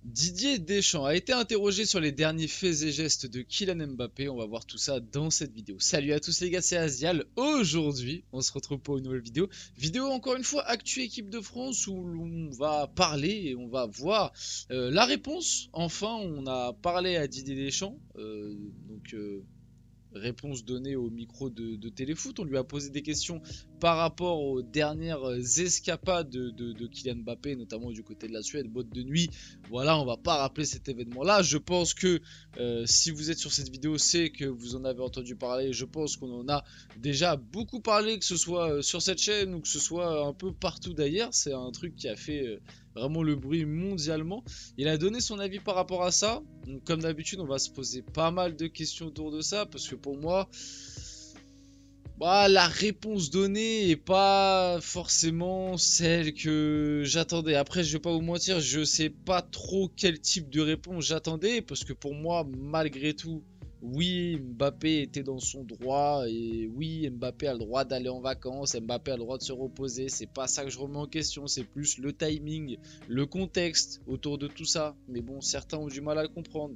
Didier Deschamps a été interrogé sur les derniers faits et gestes de Kylian Mbappé. On va voir tout ça dans cette vidéo. Salut à tous les gars, c'est Azial. Aujourd'hui, on se retrouve pour une nouvelle vidéo. Vidéo encore une fois actu équipe de France où on va parler et on va voir la réponse. Enfin, on a parlé à Didier Deschamps. Réponse donnée au micro de Téléfoot. On lui a posé des questions par rapport aux dernières escapades de Kylian Mbappé, notamment du côté de la Suède, boîte de nuit. Voilà, on va pas rappeler cet événement-là. Je pense que si vous êtes sur cette vidéo, c'est que vous en avez entendu parler. Je pense qu'on en a déjà beaucoup parlé, que ce soit sur cette chaîne ou que ce soit un peu partout d'ailleurs. C'est un truc qui a fait vraiment le bruit mondialement. Il a donné son avis par rapport à ça. Donc, comme d'habitude, on va se poser pas mal de questions autour de ça parce que pour moi, la réponse donnée est pas forcément celle que j'attendais. Après, je vais pas vous mentir, je sais pas trop quel type de réponse j'attendais parce que pour moi, malgré tout, oui, Mbappé était dans son droit et oui, Mbappé a le droit d'aller en vacances, Mbappé a le droit de se reposer. C'est pas ça que je remets en question, c'est plus le timing, le contexte autour de tout ça. Mais bon, certains ont du mal à le comprendre.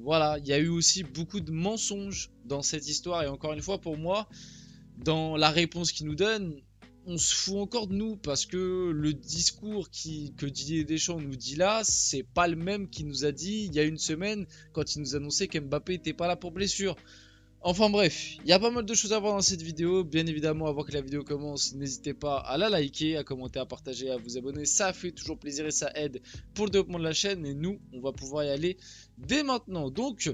Voilà, il y a eu aussi beaucoup de mensonges dans cette histoire et encore une fois, pour moi, dans la réponse qu'il nous donne, on se fout encore de nous parce que le discours que Didier Deschamps nous dit là, c'est pas le même qu'il nous a dit il y a une semaine quand il nous annonçait qu'Mbappé n'était pas là pour blessure. Enfin bref, il y a pas mal de choses à voir dans cette vidéo. Bien évidemment, avant que la vidéo commence, n'hésitez pas à la liker, à commenter, à partager, à vous abonner. Ça fait toujours plaisir et ça aide pour le développement de la chaîne. Et nous, on va pouvoir y aller dès maintenant. Donc,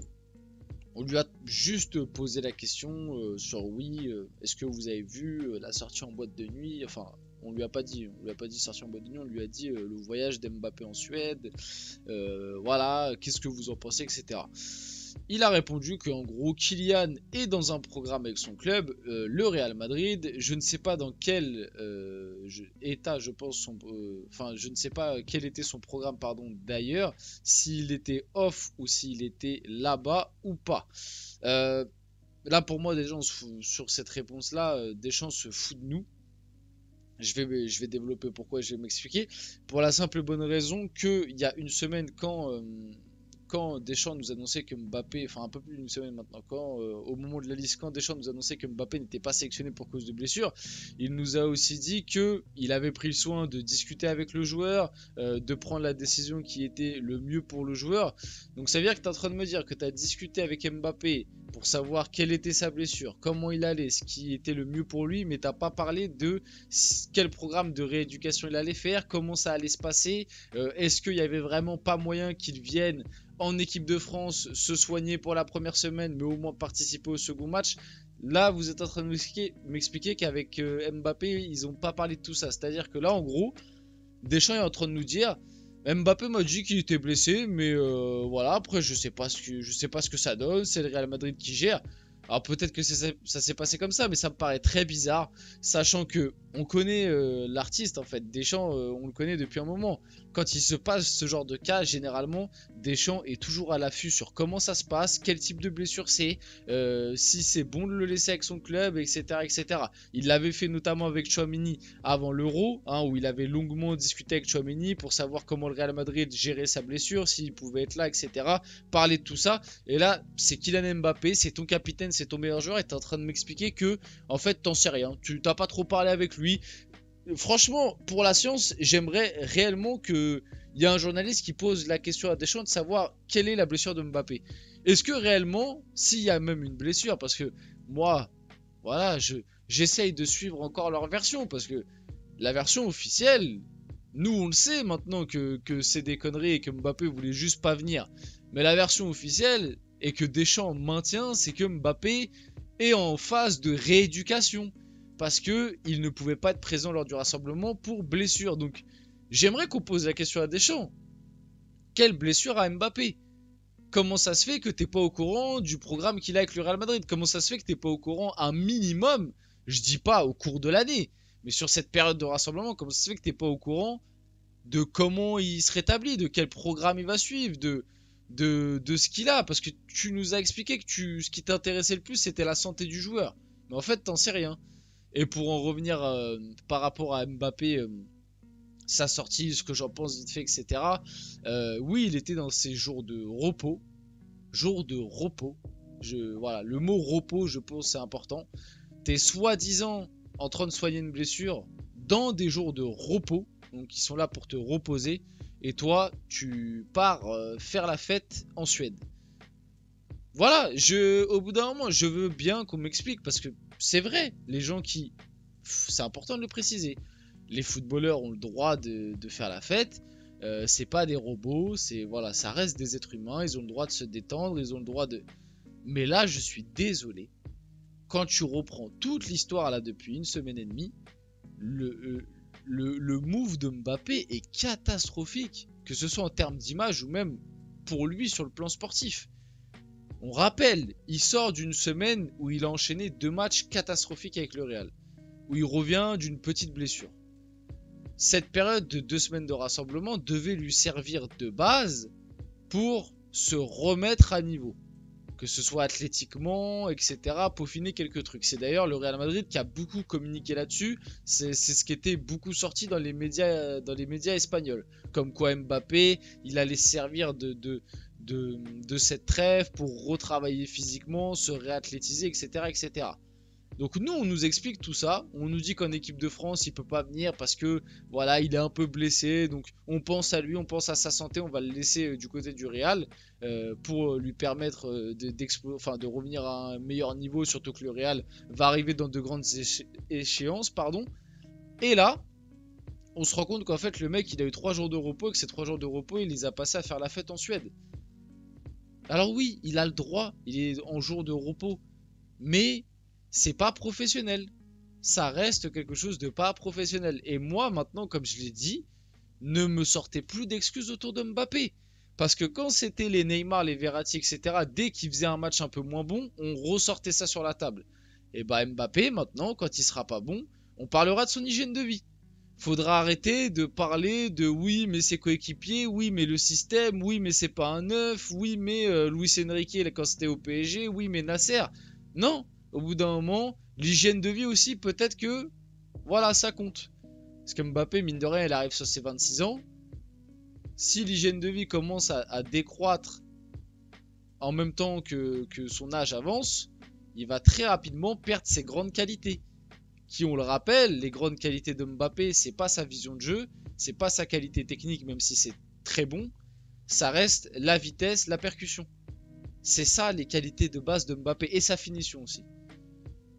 on lui a juste posé la question sur oui, est-ce que vous avez vu la sortie en boîte de nuit? Enfin, on lui a pas dit sortie en boîte de nuit, on lui a dit le voyage d'Mbappé en Suède, voilà, qu'est-ce que vous en pensez, etc. Il a répondu qu'en gros Kylian est dans un programme avec son club, le Real Madrid. Je ne sais pas dans quel état, je pense, enfin je ne sais pas quel était son programme, pardon, d'ailleurs, s'il était off ou s'il était là-bas ou pas. Euh, Là pour moi déjà sur cette réponse-là, Deschamps se fout de nous. Je vais développer pourquoi, je vais m'expliquer. Pour la simple et bonne raison qu'il y a une semaine, quand Deschamps nous annonçait que Mbappé, enfin un peu plus d'une semaine maintenant, au moment de la liste, quand Deschamps nous annonçait que Mbappé n'était pas sélectionné pour cause de blessure, il nous a aussi dit qu'il avait pris le soin de discuter avec le joueur, de prendre la décision qui était le mieux pour le joueur. Donc ça veut dire que tu es en train de me dire que tu as discuté avec Mbappé pour savoir quelle était sa blessure, comment il allait, ce qui était le mieux pour lui, mais t'as pas parlé de quel programme de rééducation il allait faire, comment ça allait se passer, est-ce qu'il y avait vraiment pas moyen qu'il vienne en équipe de France se soigner pour la première semaine, mais au moins participer au second match. Là, vous êtes en train de m'expliquer qu'avec Mbappé, ils n'ont pas parlé de tout ça. C'est-à-dire que là, en gros, Deschamps est en train de nous dire Mbappé m'a dit qu'il était blessé, mais voilà, après je sais pas ce que ça donne, c'est le Real Madrid qui gère. Alors peut-être que ça s'est passé comme ça, mais ça me paraît très bizarre, sachant que on connaît l'artiste en fait, Deschamps, on le connaît depuis un moment. Quand il se passe ce genre de cas, généralement, Deschamps est toujours à l'affût sur comment ça se passe, quel type de blessure c'est, si c'est bon de le laisser avec son club, etc., etc. Il l'avait fait notamment avec Tchouaméni avant l'Euro, hein, où il avait longuement discuté avec Tchouaméni pour savoir comment le Real Madrid gérait sa blessure, s'il pouvait être là, etc. Parler de tout ça. Et là, c'est Kylian Mbappé, c'est ton capitaine, c'est ton meilleur joueur, et t'es en train de m'expliquer que, en fait, t'en sais rien. Tu t'as pas trop parlé avec lui. Franchement, pour la science, j'aimerais réellement qu'il y ait un journaliste qui pose la question à Deschamps de savoir quelle est la blessure de Mbappé. Est-ce que réellement, s'il y a même une blessure, parce que moi, voilà, j'essaye de suivre encore leur version, parce que la version officielle, nous on le sait maintenant que c'est des conneries et que Mbappé voulait juste pas venir. Mais la version officielle, et que Deschamps maintient, c'est que Mbappé est en phase de rééducation. Parce que il ne pouvait pas être présent lors du rassemblement pour blessure. Donc j'aimerais qu'on pose la question à Deschamps. Quelle blessure a Mbappé? Comment ça se fait que t'es pas au courant du programme qu'il a avec le Real Madrid? Comment ça se fait que t'es pas au courant un minimum, je dis pas au cours de l'année, mais sur cette période de rassemblement, comment ça se fait que t'es pas au courant de comment il se rétablit, de quel programme il va suivre, de ce qu'il a? Parce que tu nous as expliqué que ce qui t'intéressait le plus c'était la santé du joueur. Mais en fait t'en sais rien. Et pour en revenir par rapport à Mbappé sa sortie, ce que j'en pense vite fait, etc. Oui, il était dans ses jours de repos. Jours de repos. Voilà, le mot repos, je pense, c'est important. T'es soi-disant en train de soigner une blessure dans des jours de repos. Donc, ils sont là pour te reposer. Et toi, tu pars faire la fête en Suède. Voilà, au bout d'un moment, je veux bien qu'on m'explique parce que c'est vrai, les gens qui, c'est important de le préciser, les footballeurs ont le droit de faire la fête. C'est pas des robots, c'est voilà, ça reste des êtres humains, ils ont le droit de se détendre, ils ont le droit de. Mais là, je suis désolé. Quand tu reprends toute l'histoire là depuis une semaine et demie, le move de Mbappé est catastrophique, que ce soit en termes d'image ou même pour lui sur le plan sportif. On rappelle, il sort d'une semaine où il a enchaîné 2 matchs catastrophiques avec le Real, où il revient d'une petite blessure. Cette période de 2 semaines de rassemblement devait lui servir de base pour se remettre à niveau. Que ce soit athlétiquement, etc. Peaufiner quelques trucs. C'est d'ailleurs le Real Madrid qui a beaucoup communiqué là-dessus. C'est ce qui était beaucoup sorti dans les médias espagnols. Comme quoi Mbappé, il allait servir de cette trêve pour retravailler physiquement, se réathlétiser, etc., etc. Donc nous, on nous explique tout ça. On nous dit qu'en équipe de France, il peut pas venir parce que voilà, il est un peu blessé. Donc on pense à lui, on pense à sa santé. On va le laisser du côté du Real pour lui permettre de revenir à un meilleur niveau. Surtout que le Real va arriver dans de grandes échéances, pardon. Et là, on se rend compte qu'en fait, le mec, il a eu 3 jours de repos et que ces 3 jours de repos, il les a passés à faire la fête en Suède. Alors oui, il a le droit, il est en jour de repos, mais c'est pas professionnel. Ça reste quelque chose de pas professionnel. Et moi, maintenant, comme je l'ai dit, ne me sortez plus d'excuses autour de Mbappé. Parce que quand c'était les Neymar, les Verratti, etc., dès qu'ils faisaient un match un peu moins bon, on ressortait ça sur la table. Et bah Mbappé, maintenant, quand il sera pas bon, on parlera de son hygiène de vie. Faudra arrêter de parler de oui mais ses coéquipiers, oui mais le système, oui mais c'est pas un neuf, oui mais Luis Enrique quand c'était au PSG, oui mais Nasser. Non, au bout d'un moment, l'hygiène de vie aussi peut-être que voilà ça compte. Parce que Mbappé mine de rien il arrive sur ses 26 ans. Si l'hygiène de vie commence à décroître en même temps que son âge avance, il va très rapidement perdre ses grandes qualités. Qui, on le rappelle, les grandes qualités de Mbappé, c'est pas sa vision de jeu, c'est pas sa qualité technique, même si c'est très bon, ça reste la vitesse, la percussion. C'est ça les qualités de base de Mbappé et sa finition aussi.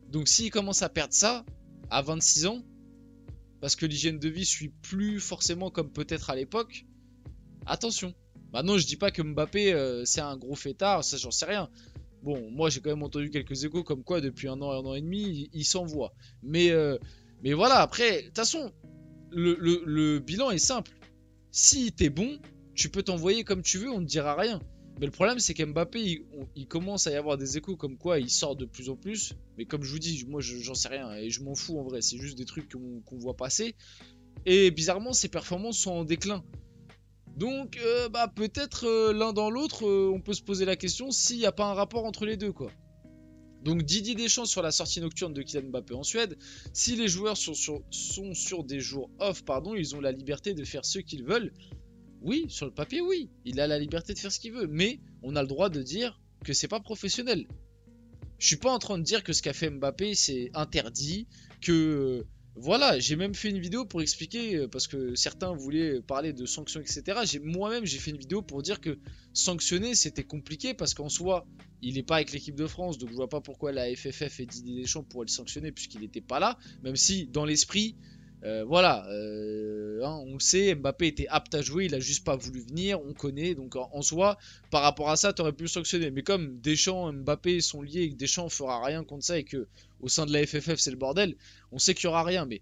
Donc s'il commence à perdre ça à 26 ans, parce que l'hygiène de vie suit plus forcément comme peut-être à l'époque, attention. Maintenant je dis pas que Mbappé c'est un gros fêtard, ça j'en sais rien. Bon, moi j'ai quand même entendu quelques échos comme quoi depuis un an et demi, il s'envoie. Mais voilà, après, de toute façon, le bilan est simple. Si t'es bon, tu peux t'envoyer comme tu veux, on ne dira rien. Mais le problème, c'est qu'Mbappé, il commence à y avoir des échos comme quoi il sort de plus en plus. Mais comme je vous dis, moi j'en sais rien et je m'en fous en vrai. C'est juste des trucs qu'on voit passer. Et bizarrement, ses performances sont en déclin. Donc, peut-être l'un dans l'autre, on peut se poser la question s'il n'y a pas un rapport entre les deux, quoi. Donc Didier Deschamps sur la sortie nocturne de Kylian Mbappé en Suède, si les joueurs sont sur des jours off, pardon, ils ont la liberté de faire ce qu'ils veulent. Oui, sur le papier, oui, il a la liberté de faire ce qu'il veut, mais on a le droit de dire que c'est pas professionnel. Je suis pas en train de dire que ce qu'a fait Mbappé c'est interdit, que voilà, j'ai même fait une vidéo pour expliquer, parce que certains voulaient parler de sanctions, etc. Moi-même, j'ai fait une vidéo pour dire que sanctionner, c'était compliqué, parce qu'en soi, il n'est pas avec l'équipe de France, donc je vois pas pourquoi la FFF et Didier Deschamps pourraient le sanctionner, puisqu'il n'était pas là, même si, dans l'esprit, on le sait, Mbappé était apte à jouer, il a juste pas voulu venir, on connaît, donc en soi, par rapport à ça, t'aurais pu le sanctionner. Mais comme Deschamps et Mbappé sont liés et que Deschamps fera rien contre ça et que au sein de la FFF c'est le bordel, on sait qu'il y aura rien. Mais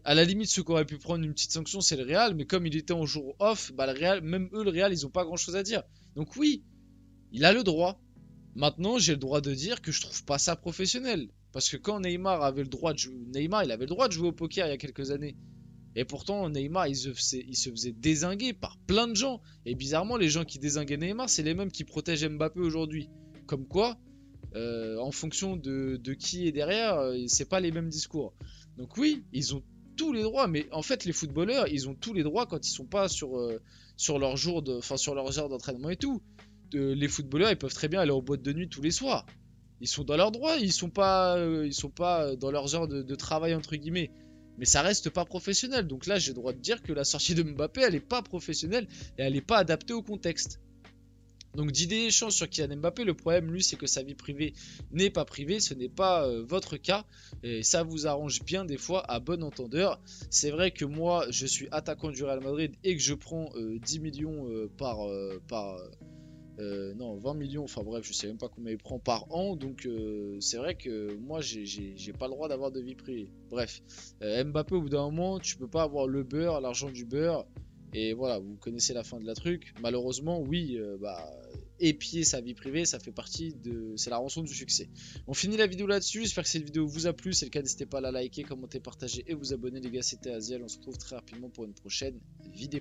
à la limite, ceux qui auraient pu prendre une petite sanction, c'est le Real. Mais comme il était en jour off, le Real, même eux, le Real, ils ont pas grand chose à dire. Donc oui, il a le droit. Maintenant, j'ai le droit de dire que je trouve pas ça professionnel. Parce que quand Neymar avait le droit de jouer, Neymar, il avait le droit de jouer au poker il y a quelques années. Et pourtant, Neymar, il se faisait dézinguer par plein de gens. Et bizarrement, les gens qui dézinguaient Neymar, c'est les mêmes qui protègent Mbappé aujourd'hui. Comme quoi, en fonction de qui est derrière, c'est pas les mêmes discours. Donc oui, ils ont tous les droits. Mais en fait, les footballeurs, ils ont tous les droits quand ils sont pas sur leur jour sur leurs heures d'entraînement et tout. Les footballeurs, ils peuvent très bien aller en boîte de nuit tous les soirs. Ils sont dans leurs droits, ils sont pas dans leurs heures de travail entre guillemets. Mais ça reste pas professionnel. Donc là, j'ai le droit de dire que la sortie de Mbappé, elle est pas professionnelle et elle est pas adaptée au contexte. Donc Didier Deschamps sur Kylian Mbappé, le problème lui c'est que sa vie privée n'est pas privée, ce n'est pas votre cas et ça vous arrange bien des fois à bon entendeur. C'est vrai que moi je suis attaquant du Real Madrid et que je prends 10 millions non 20 millions, enfin bref je sais même pas combien il prend par an, donc c'est vrai que moi j'ai pas le droit d'avoir de vie privée. Bref, Mbappé au bout d'un moment tu peux pas avoir le beurre, l'argent du beurre. Et voilà, vous connaissez la fin de la truc. Malheureusement, oui, épier sa vie privée, ça fait partie de... C'est la rançon du succès. On finit la vidéo là-dessus. J'espère que cette vidéo vous a plu. Si c'est le cas, n'hésitez pas à la liker, commenter, partager et vous abonner. Les gars, c'était Aziel. On se retrouve très rapidement pour une prochaine vidéo.